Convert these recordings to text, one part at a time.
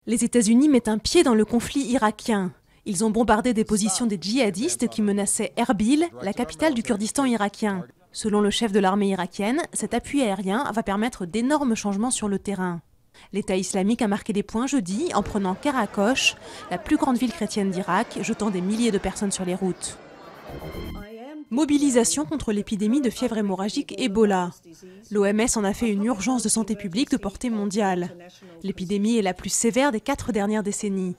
Les États-Unis mettent un pied dans le conflit irakien. Ils ont bombardé des positions des djihadistes qui menaçaient Erbil, la capitale du Kurdistan irakien. Selon le chef de l'armée irakienne, cet appui aérien va permettre d'énormes changements sur le terrain. L'État islamique a marqué des points jeudi en prenant Karakosh, la plus grande ville chrétienne d'Irak, jetant des milliers de personnes sur les routes. Mobilisation contre l'épidémie de fièvre hémorragique Ebola. L'OMS en a fait une urgence de santé publique de portée mondiale. L'épidémie est la plus sévère des 4 dernières décennies.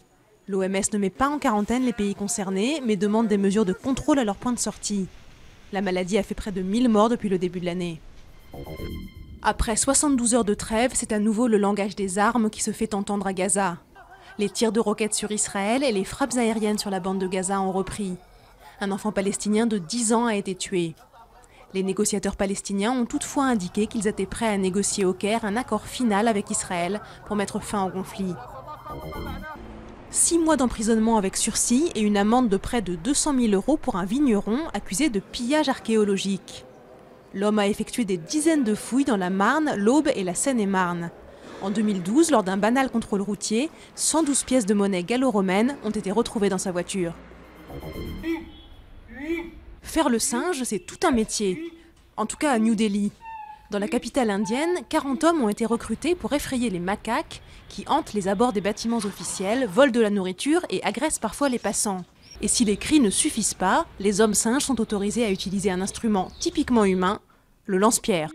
L'OMS ne met pas en quarantaine les pays concernés, mais demande des mesures de contrôle à leur point de sortie. La maladie a fait près de 1000 morts depuis le début de l'année. Après 72 heures de trêve, c'est à nouveau le langage des armes qui se fait entendre à Gaza. Les tirs de roquettes sur Israël et les frappes aériennes sur la bande de Gaza ont repris. Un enfant palestinien de 10 ans a été tué. Les négociateurs palestiniens ont toutefois indiqué qu'ils étaient prêts à négocier au Caire un accord final avec Israël pour mettre fin au conflit. 6 mois d'emprisonnement avec sursis et une amende de près de 200 000 € pour un vigneron accusé de pillage archéologique. L'homme a effectué des dizaines de fouilles dans la Marne, l'Aube et la Seine-et-Marne. En 2012, lors d'un banal contrôle routier, 112 pièces de monnaie gallo-romaine ont été retrouvées dans sa voiture. Faire le singe, c'est tout un métier. En tout cas à New Delhi. Dans la capitale indienne, 40 hommes ont été recrutés pour effrayer les macaques qui hantent les abords des bâtiments officiels, volent de la nourriture et agressent parfois les passants. Et si les cris ne suffisent pas, les hommes singes sont autorisés à utiliser un instrument typiquement humain, le lance-pierre.